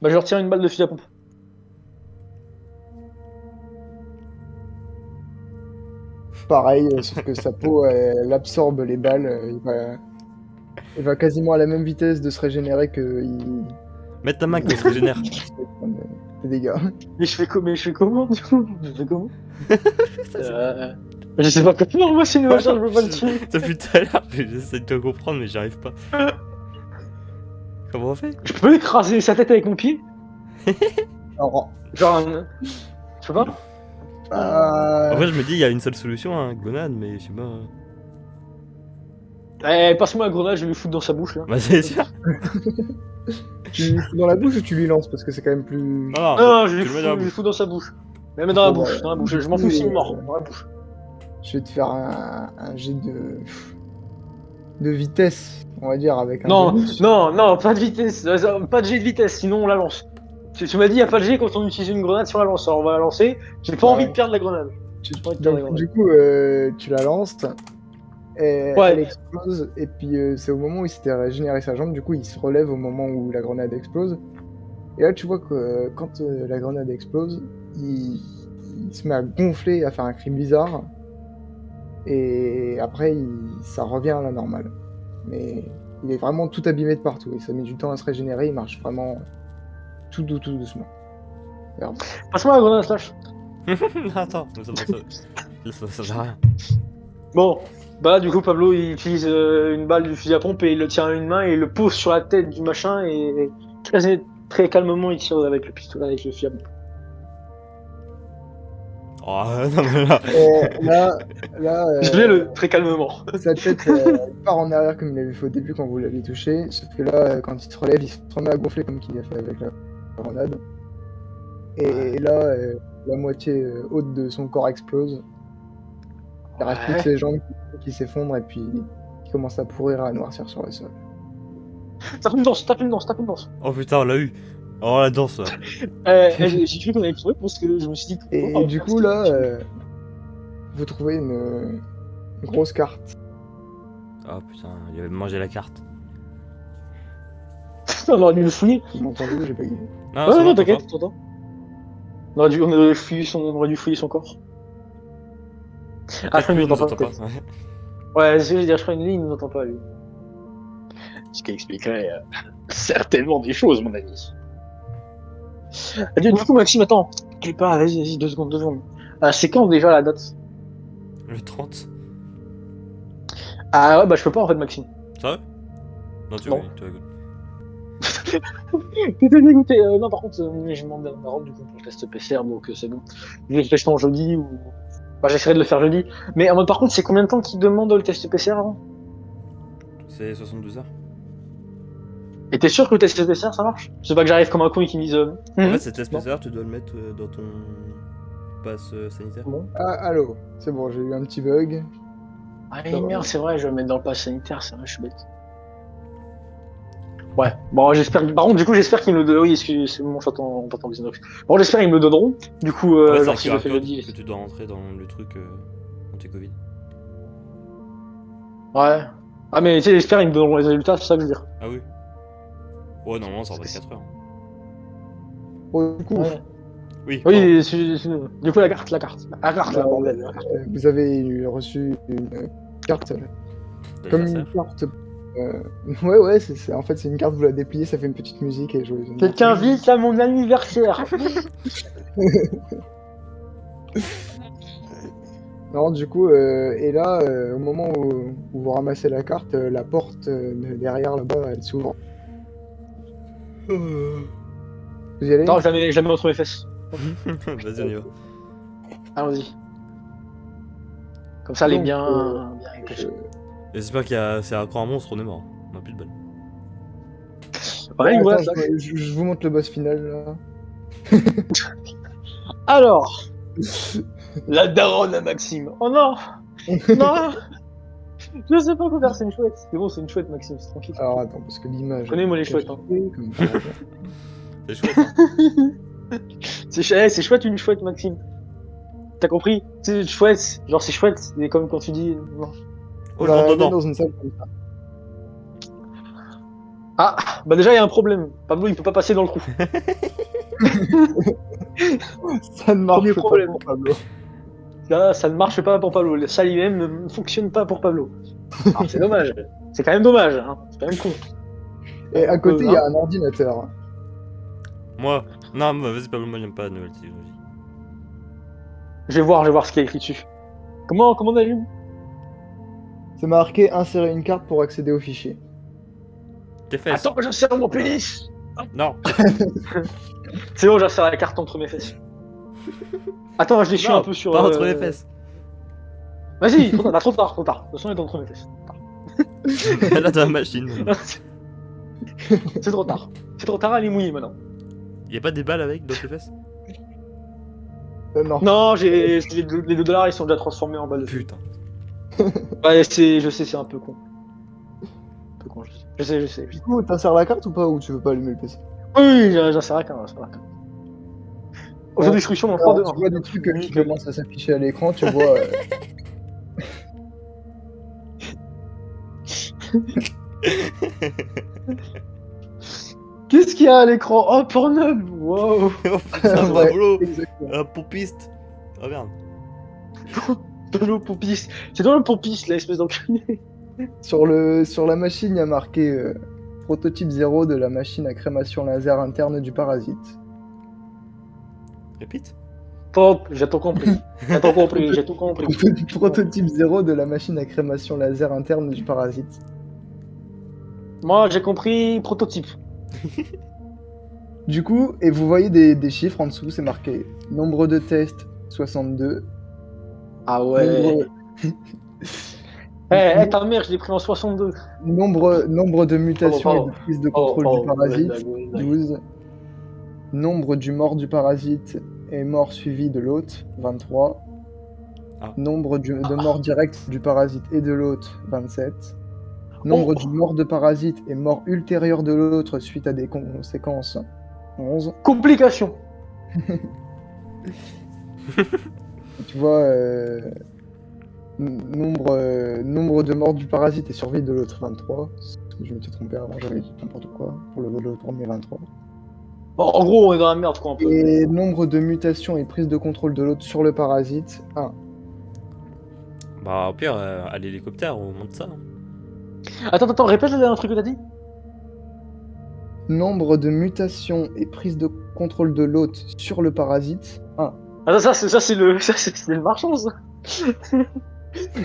Bah, je retire une balle de fusil à pompe. Pareil, sauf que sa peau, elle absorbe les balles, il va quasiment à la même vitesse de se régénérer qu'il Mets ta main il qui se régénère. il se fait prendre des dégâts. Mais je fais comment, du coup? Je fais comment? Euh... Je sais pas comment, moi, c'est une machin, je peux pas le tuer. Depuis tout à l'heure, j'essaie de te comprendre, mais j'y arrive pas. Comment on fait? Je peux écraser sa tête avec mon pied? Alors, Genre, je peux pas? En vrai, euh, je me dis, il y a une seule solution, hein, grenade, mais je sais pas. Eh, passe-moi la grenade, je vais lui foutre dans sa bouche, là. Bah, c'est sûr. tu lui fous dans la bouche ou tu lui lances? Parce que c'est quand même plus... Non, Non, tu le mets dans la je lui bouche. fous dans sa bouche. Mais dans la Bon, bouche, bah, dans la bouche. du Je m'en coup, fous s'il est mort, dans la bouche. je vais te faire un jet de vitesse, on va dire, avec un Non, bonus. non, pas de vitesse, pas de jet de vitesse, sinon on la lance. Tu m'as dit, y a pas de jet quand on utilise une grenade sur la lance, alors on va la lancer. J'ai pas Bah, envie de perdre la grenade. Tu- J'ai pas envie de perdre la donc, grenade. du coup, tu la lances, et elle Ouais, explose, et puis c'est au moment où il s'était régénéré sa jambe, du coup il se relève au moment où la grenade explose. Et là tu vois que quand la grenade explose, il se met à gonfler, à faire un cri bizarre, et après ça revient à la normale. Mais il est vraiment tout abîmé de partout, et ça met du temps à se régénérer, il marche vraiment tout doucement. Merde. passe-moi la grenade, Slash. Attends, ça sert à rien. Bon, bah du coup Pablo il utilise une balle du fusil à pompe et il le tient à une main et il le pose sur la tête du machin et très calmement il tire avec le pistolet, avec le fusil à pompe. Oh, non, mais là. Là, Je vais le très calmement. sa tête part en arrière comme il avait fait au début quand vous l'aviez touché, sauf que là, quand il se relève, il se remet à gonfler comme qu'il a fait avec la grenade. Et là, la moitié haute de son corps explose. Il reste plus que Ouais. ses jambes qui s'effondrent et puis qui commencent à pourrir, à noircir sur le sol. Tape une danse, tape une danse, tape une danse. Oh putain, on l'a eu. Oh la danse là. J'ai cru qu'on avait trouvé parce que je me suis dit. Et du coup, là, vous trouvez une grosse carte. Oh putain, il avait mangé la carte. On aurait dû le fouiller. Vous m'entendez? J'ai pas guidé. Non, Ouais, c'est non, bon, t'inquiète, t'entends. t'entends. On aurait dû fouiller son corps. Ah, je crois Peut-être lui, qu'il il nous nous entend entend pas, pas. peut-être. Ouais, c'est ce que je veux dire, je crois qu'il nous entend pas, lui. Ce qui expliquerait certainement des choses, mon ami. Du coup, Maxime, attends. Clique pas, vas-y, 2 secondes, 2 secondes. C'est quand déjà la date? Le 30. Ah ouais, bah je peux pas en fait, Maxime. Ça va? Non, tu Non. vas, tu vas. T'étais dégoûté. Non, par contre, je demande à ma robe du coup pour le test PCR, donc c'est bon. Je vais le tester en jeudi ou. Bah, j'essaierai de le faire jeudi. Mais en mode, par contre, c'est combien de temps qu'il demande le test PCR avant? C'est 72 heures. Et t'es sûr que le test PCR ça marche? C'est pas que j'arrive comme un con et qu'ils me disent. En fait, cet test Non. PCR, tu dois le mettre dans ton passe sanitaire. Bon. Ah, allô? C'est bon, j'ai eu un petit bug. Ah mais merde, c'est vrai, je vais le mettre dans le pass sanitaire, c'est vrai, je suis bête. Ouais, bon, j'espère. Par contre, du coup, j'espère qu'ils me le donneront. Oui, excusez, c'est bon, j'entends 19. Bon, j'espère qu'ils me le donneront. Du coup, En fait, c'est genre un si je le QR fais code jeudi. que tu dois rentrer dans le truc anti-Covid. Ouais. Ah, mais tu sais, j'espère qu'ils me donneront les résultats, c'est ça que je veux dire. Ah oui? Ouais, normalement, ça en 24 heures. Bon, du coup, Ouais. Oui, pardon. Oui, du coup, la carte, là, bordel. vous avez reçu une carte, comme une D'anniversaire. carte. Ouais, en fait, c'est une carte, vous la dépliez, ça fait une petite musique et joyeux Quelqu'un vite à mon anniversaire. Non, du coup, et là, au moment où vous ramassez la carte, la porte derrière là-bas, elle s'ouvre. Vous y allez? Non, je la mets entre mes fesses. Vas-y, on y va. Allons-y. Comme ça, elle est Donc, bien cachée. J'espère qu'il y a... c'est encore un monstre, on est mort. On a plus de balles. Ouais, voilà, attends, ça. je vous montre le boss final là. Alors, la daronne à Maxime. Oh non, non. Je sais pas quoi faire, c'est une chouette. C'est bon, c'est une chouette, Maxime, c'est tranquille. Alors attends, parce que l'image. Connais-moi les chouettes, hein. Comme par hasard. C'est chouette, hein. C'est chouette une chouette, Maxime. T'as compris? C'est chouette, genre c'est chouette, c'est comme quand tu dis. Non. Oh, Vous je rentre arrivez dedans. dans une salle comme ça. Ah, bah déjà, il y a un problème. Pablo, il peut pas passer dans le trou. Ça ne Premier marche pas problème. pour Pablo. Là, ça ne marche pas pour Pablo. Le sale IM ne fonctionne pas pour Pablo. Alors, c'est dommage. C'est quand même dommage. Hein. C'est quand même con. Et à Un peu, côté, il y hein. a un ordinateur. Moi. Non, vas-y, Pablo, moi j'aime pas la nouvelle technologie. Je vais voir ce qu'il y a écrit dessus. Comment on allume? C'est marqué insérer une carte pour accéder au fichier. Tes fesses. Attends, j'insère mon pénis. Non. C'est bon, j'insère la carte entre mes fesses. Attends, je les suis un Non, peu sur. pas entre les fesses. Vas-y, trop tard, trop tard, trop tard. Le son est entre mes fesses. Là, dans la machine. C'est trop tard. C'est trop tard, elle est mouillée maintenant. Y a pas des balles avec dans tes fesses? Non. Non, les $2, ils sont déjà transformés en balles de feu. Putain. Ouais, je sais, c'est un peu con. Un peu con, je sais. Du coup, t'insères la carte ou pas, ou tu veux pas allumer le PC? Oui, j'insère la carte, Autodestruction dans 3, 2, 1. Tu vois des trucs qui Nickel. commencent à s'afficher à l'écran, tu vois. Qu'est-ce qu'il y a à l'écran? Oh, Pornhub. Wow. Oh putain, Ouais, Pablo. exactement. Un pompiste. Oh merde. Pablo Pompiste. C'est toi le Pompiste, là, espèce d'enculé. Sur la machine, il y a marqué prototype 0 de la machine à crémation laser interne du parasite. Répète. Top, j'ai tout compris. J'ai tout compris. Prototype 0 de la machine à crémation laser interne du parasite. Moi, j'ai compris prototype. Du coup, et vous voyez des chiffres en dessous, c'est marqué nombre de tests 62. Ah ouais. Nombre, Ta mère, je l'ai pris en 62. nombre de mutations Pardon, et de prise de contrôle du parasite, mauvaise blague. 12. Nombre du mort du parasite et mort suivi de l'hôte, 23. Ah. Nombre de morts directes du parasite et de l'hôte, 27. Nombre du mort de parasite et mort ultérieure de l'autre suite à des conséquences, 11. Complication. Tu vois, nombre de morts du parasite et survie de l'autre, 23. Je m'étais trompé avant, j'avais dit n'importe quoi. Pour le premier, 23. Bon, en gros, on est dans la merde, quoi, un peu. Et nombre de mutations et prise de contrôle de l'autre sur le parasite, 1. Bah, au pire, à l'hélicoptère, on monte ça. Hein. Attends, répète le dernier truc que t'as dit. Nombre de mutations et prise de contrôle de l'hôte sur le parasite, 1. Ah, ça, c'est le marchand, ça. C'est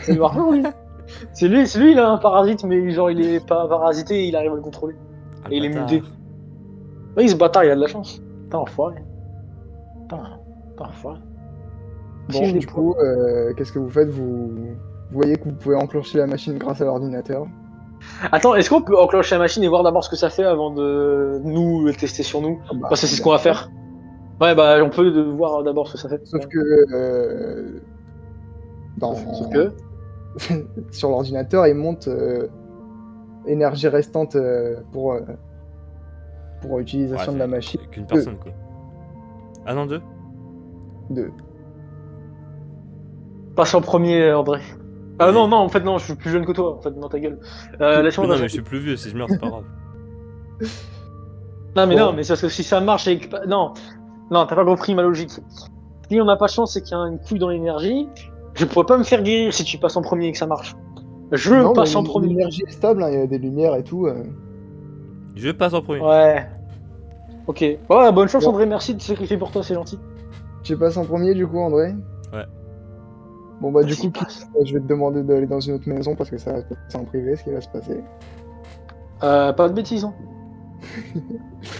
le marchand, lui. C'est lui, il a un parasite, mais genre, il est pas parasité, il arrive à le contrôler. Ah, Et il est bâtard. muté. Oui, ce bâtard, il a de la chance. Putain, enfoiré. Putain, enfoiré. Bon, du coup, qu'est-ce que vous faites vous voyez que vous pouvez enclencher la machine grâce à l'ordinateur. Attends, est-ce qu'on peut enclencher la machine et voir d'abord ce que ça fait avant de nous le tester sur nous? Ah bah, Parce que c'est ce qu'on va faire. Ouais, bah, on peut voir d'abord ce que ça fait. Sauf que Sauf que. sur l'ordinateur, il monte énergie restante pour utilisation de la machine. Qu'une personne, quoi. Ah non, 2. 2. Passe en premier, André. Ah non, en fait, non, je suis plus jeune que toi. En fait, dans ta gueule. Laisse-moi Non, passer. mais je suis plus vieux, si je meurs, c'est pas grave. Non, mais c'est parce que si ça marche avec. Non, t'as pas compris ma logique. Si on n'a pas de chance, c'est qu'il y a une couille dans l'énergie. Je pourrais pas me faire guérir si tu passes en premier et que ça marche. Je passe en premier. L'énergie est stable, hein, il y a des lumières et tout. Je passe en premier. Ouais. Ok. Ouais, bonne chance, Bon. André, merci de te sacrifier pour toi, c'est gentil. Tu passes en premier, du coup, André? Ouais. Bon, bah, du Vas-y, coup, passe. je vais te demander d'aller dans une autre maison parce que ça va se passer en privé, ce qui va se passer. Pas de bêtises, hein.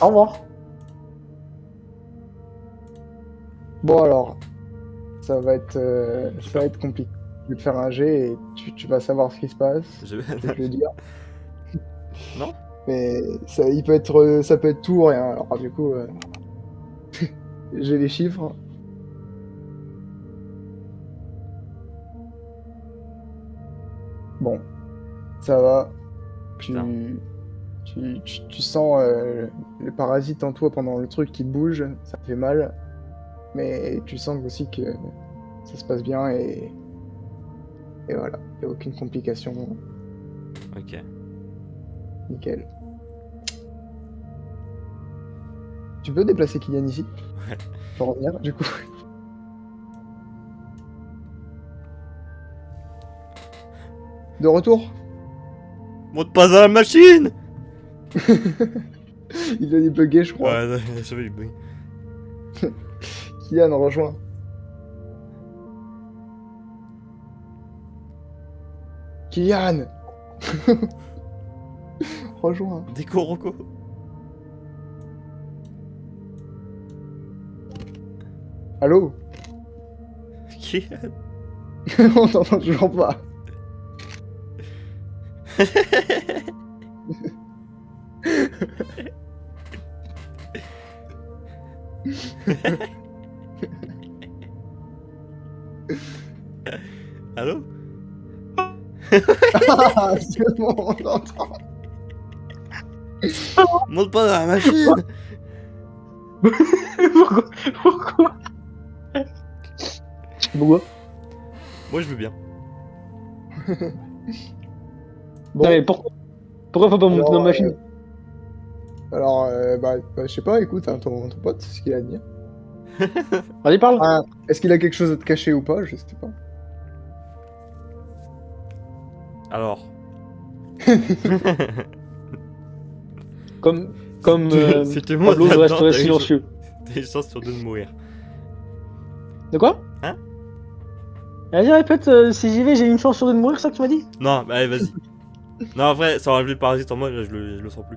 Au revoir. Bon, alors, ça va être compliqué. Je vais te faire un jet et tu vas savoir ce qui se passe. Je vais te le dire. Non. Mais ça peut être tout ou rien. Alors, du coup, j'ai les chiffres. Bon, ça va. Tu sens le parasite en toi pendant le truc qui bouge, ça fait mal. Mais tu sens aussi que ça se passe bien et voilà, il n'y a aucune complication. Ok. Nickel. Tu peux déplacer Kylian ici? Ouais. Je vais revenir, du coup. De retour? Monte pas à la machine. Il a débugué, je crois. Ouais, je vais bug. Kylian, rejoins. Kylian! Rejoins. Déco Rocco. Allô? Kylian. On t'entend toujours pas. Allô? Ah, c'est bon, on t'entend. Monte pas dans la machine. Pourquoi? Pourquoi? Pourquoi? Moi je veux bien. Bon, Non, mais pourquoi faut pas monter alors, dans la machine? je sais pas, écoute, hein, ton pote, c'est ce qu'il a à dire. Vas-y, parle. Ah, est-ce qu'il a quelque chose à te cacher ou pas? Je sais pas. Alors. Comme Si tout le monde Pablo, je là-dedans, resterai t'as une silencieux. T'as une chance sur deux de mourir. De quoi? Hein? Vas-y, répète, si j'y vais, j'ai une chance sur deux de mourir, ça que tu m'as dit? Non, bah, allez, vas-y. Non, en vrai, ça enlève le parasite en moi, là, je le sens plus.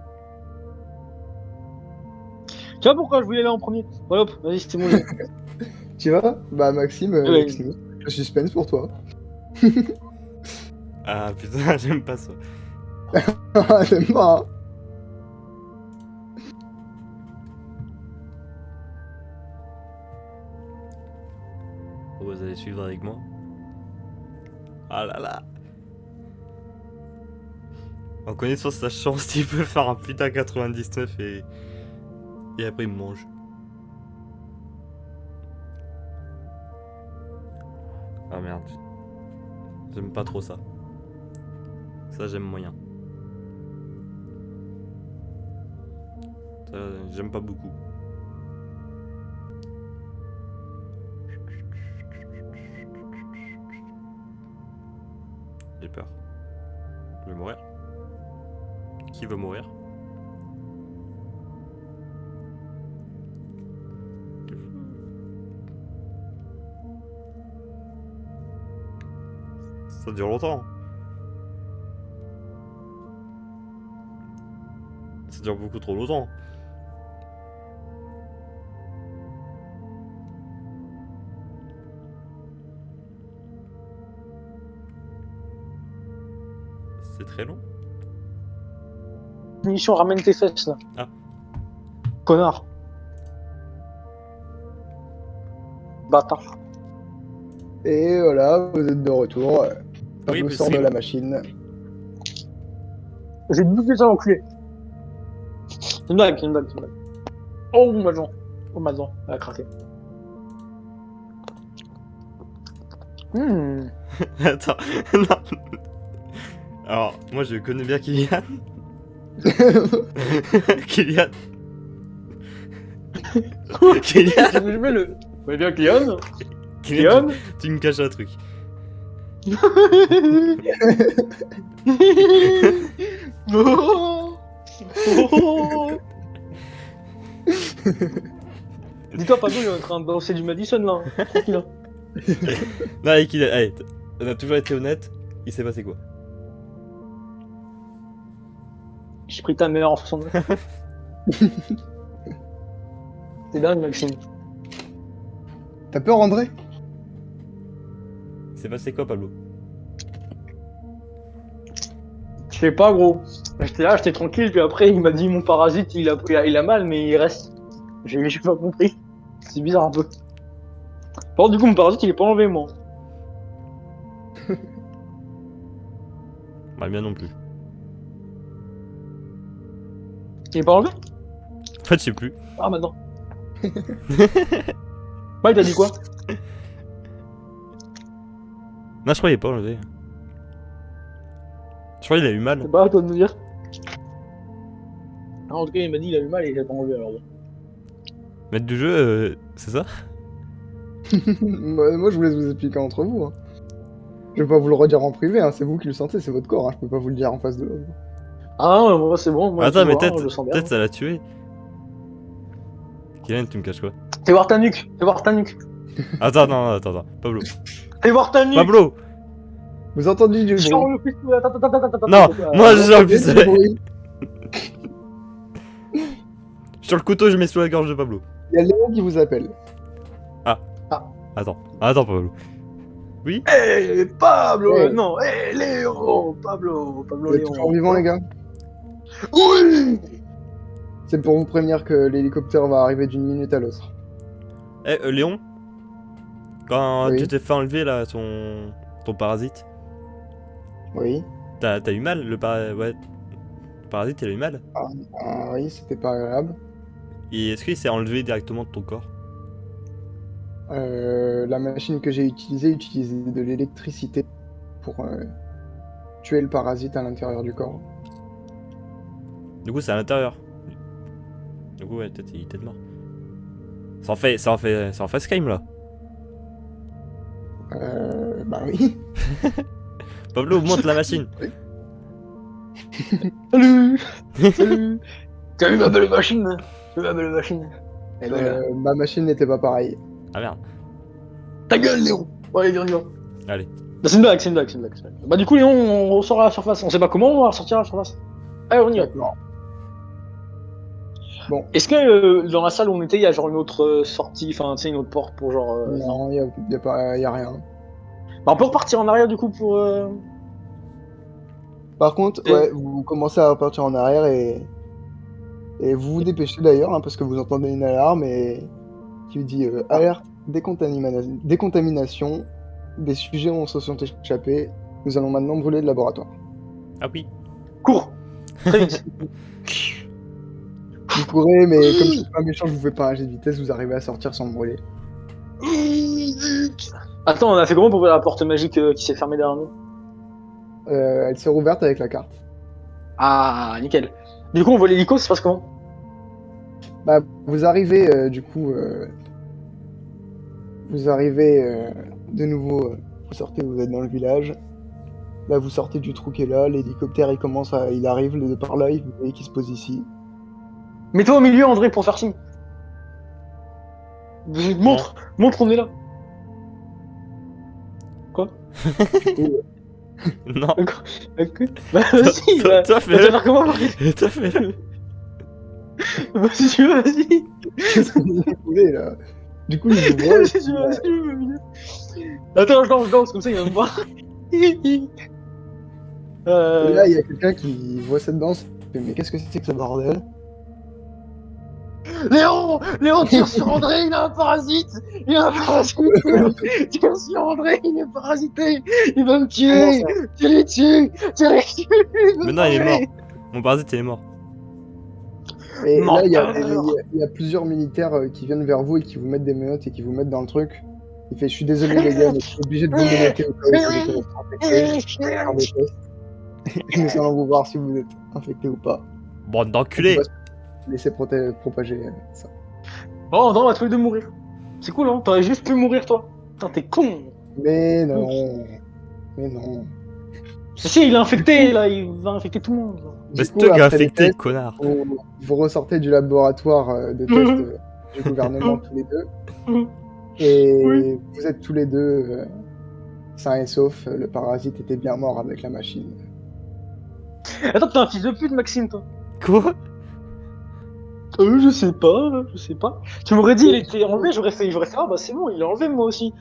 Tu vois pourquoi je voulais aller en premier? Voilà, hop, vas-y, c'était mon jeu. Tu vas? Bah, Maxime, Ouais. Maxime, le suspense pour toi. Ah putain, j'aime pas ça. Ah, j'aime pas, hein. Oh, vous allez suivre avec moi. Ah là là. En connaissant sa chance, il peut faire un putain 99 et après il me mange. Ah merde. J'aime pas trop ça. Ça j'aime moyen. Ça j'aime pas beaucoup. J'ai peur. Je vais mourir. Qui veut mourir? Ça dure longtemps. Ça dure beaucoup trop longtemps. C'est très long. Mission, ramène tes fesses, là. Ah. Connard. Bâtard. Et voilà, vous êtes de retour. Pablo mais sort c'est- de la machine. J'ai bouffé ça, l'enculé. C'est une blague, c'est une blague, c'est une blague. Oh, ma jambe. Oh, ma dent. Elle a craqué. Attends, non. Alors, moi je connais bien Kylian. Kylian. Kylian. Je mets le. Ouais, bien, Kylian. Kylian, Kylian. tu me caches un truc. Oh. Oh. Dis-toi, Pablo, il est en train de danser du Madison, là. Tranquille, hein. Non, avec Kylian, allez, on a toujours été honnête. Il s'est passé quoi? J'ai pris ta mère en 69. C'est dingue, Maxime. T'as peur, André? Il s'est passé quoi, Pablo? Je sais pas, gros. J'étais là, j'étais tranquille, puis après, il m'a dit mon parasite, il a mal, mais il reste. J'ai pas compris. C'est bizarre un peu. Par contre, du coup, mon parasite, il est pas enlevé, moi. Bah, le mien non plus. Il est pas enlevé? En fait, je sais plus. Ah, maintenant. Ouais, il t'a dit quoi? Non, je crois qu'il est pas enlevé. Je crois qu'il a eu mal. C'est pas à toi de nous dire. Ah, en tout cas, il m'a dit il a eu mal et il a pas enlevé alors. Maître du jeu, c'est ça? Moi, je vous laisse vous expliquer entre vous. Hein. Je vais pas vous le redire en privé, hein. C'est vous qui le sentez, c'est votre corps. Hein. Je peux pas vous le dire en face de l'autre. Ah non, moi c'est bon, moi Attends, tu mais vois, je le sens bien. peut-être ça l'a tué. Kylian, tu me caches quoi? Fais voir ta nuque, fais voir ta nuque. Attends, non, attends. Pablo. Fais voir ta nuque. Pablo! Vous entendez du Sur bruit? le pistolet, attends. Non, moi j'ai un Vous entendez du pistolet. bruit. Sur le couteau, je mets sous la gorge de Pablo. Il y a Léon qui vous appelle. Attends, Pablo. Oui? Hé, Pablo, Hey. non, hé, Léo, Pablo Vous êtes toujours Léon. vivant, les gars? Oui. C'est pour vous prévenir que l'hélicoptère va arriver d'une minute à l'autre. Eh, Léon? Quand Oui. tu t'es fait enlever là ton parasite, Oui. t'as eu mal le parasite, il a eu mal? Ah oui, c'était pas agréable. Et est-ce qu'il s'est enlevé directement de ton corps? La machine que j'ai utilisée utilisait de l'électricité pour tuer le parasite à l'intérieur du corps. Du coup, c'est à l'intérieur. Du coup, ouais, peut-être il était mort. Ça en fait Skyrim là. Bah oui. Pablo, monte la machine. Salut. Salut. T'as vu ma belle machine? T'as vu ma belle machine? Eh ben là. Ma machine n'était pas pareille. Ah merde. Ta gueule, Léon. Bon, allez, viens. Allez. Bah, c'est une blague. Bah du coup, Léon, on ressort à la surface. On sait pas comment on va ressortir à la surface. Allez, on y va. D'accord. Est-ce que dans la salle où on était, il y a genre une autre sortie, enfin, tu sais, une autre porte pour genre... Non, y a rien. Bah, on peut repartir en arrière du coup pour... Par contre, Et- ouais, vous commencez à repartir en arrière et vous vous dépêchez d'ailleurs, hein, parce que vous entendez une alarme et qui vous dit alerte décontamination, des sujets se sont échappés, nous allons maintenant brûler le laboratoire. Ah oui. Cours. Très vite. Vous courez, mais comme je suis pas méchant, je vous fais pas un jet de vitesse, vous arrivez à sortir sans me brûler. Attends, on a fait comment pour ouvrir la porte magique qui s'est fermée derrière nous? Elle s'est rouverte avec la carte. Ah, nickel. Du coup, on voit l'hélico, ça se passe comment? Bah, vous arrivez vous arrivez de nouveau, vous sortez, vous êtes dans le village. Là, vous sortez du trou qui est là, l'hélicoptère il arrive de par là, vous voyez qu'il se pose ici. Mets-toi au milieu, André, pour faire signe. Montre, on est là. Quoi? Non. Bah vas-y, Toi, tu vas fais-le. faire comment? Toi, fais-le. Si tu veux, vas-y. Qu'est-ce que vous voulez là? Du coup, il vous voit. Si tu veux, vas-y, je veux bien. Attends, je danse, comme ça il va me voir. Et là, il y a quelqu'un qui voit cette danse. Il fait, mais qu'est-ce que c'est que ce bordel? Léon, tire sur André, il a un parasite. Tire sur André, il est parasité. Il va me tuer. Tire dessus. Mais non, il est mort. Mon parasite, il est mort. Et là, il y Menteur. a plusieurs militaires qui viennent vers vous et qui vous mettent des menottes et qui vous mettent dans le truc. Il fait, je suis désolé les gars, mais je suis obligé de vous menotter au cas où vous êtes infecté. Je vais faire des tests. Nous allons vous voir si vous êtes infecté ou pas. Bande d'enculés. Laissez propager ça. Oh non, on va tous les deux mourir. C'est cool, hein. T'aurais juste pu mourir, toi. Putain, t'es con. Mais non. Mais non. Mais si, il est infecté, là. Il va infecter tout le monde. Mais Du c'est coup, toi qui as après les affecté, tests, connard. vous ressortez du laboratoire de tests du gouvernement tous les deux. Et Oui. vous êtes tous les deux sains et saufs. Le parasite était bien mort avec la machine. Attends, t'es un fils de pute, Maxime, toi. Quoi? Je sais pas. Tu m'aurais dit, il était enlevé, j'aurais fait, ah bah c'est bon, il est enlevé, moi aussi.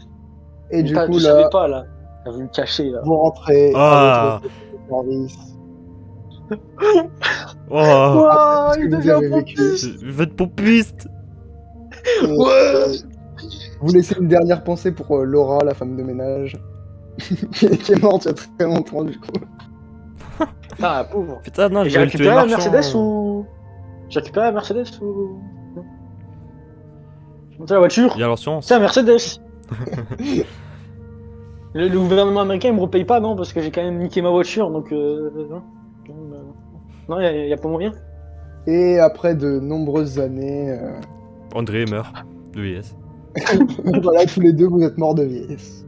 Et du coup, tu savais là, pas, là. T'as voulu me cacher, là. vous rentrez Ah. à votre service. Oh. Ouah, Qu'est-ce que il vous devient avez vécu pompiste. Je vais être pompiste. Et, Ouais. vous laissez une dernière pensée pour Laura, la femme de ménage, qui est morte il y a très longtemps, du coup. Putain, la pauvre. Putain, non, J'ai je vais le tuer récupéré la marchand. Mercedes ou... J'ai récupéré la Mercedes ou... C'est la voiture. Il y a l'assurance. C'est la Mercedes. Le gouvernement américain il me repaye pas, non, parce que j'ai quand même niqué ma voiture, donc non. Non, y a pas moyen. Et après de nombreuses années André meurt de vieillesse. Voilà, tous les deux, vous êtes morts de vieillesse.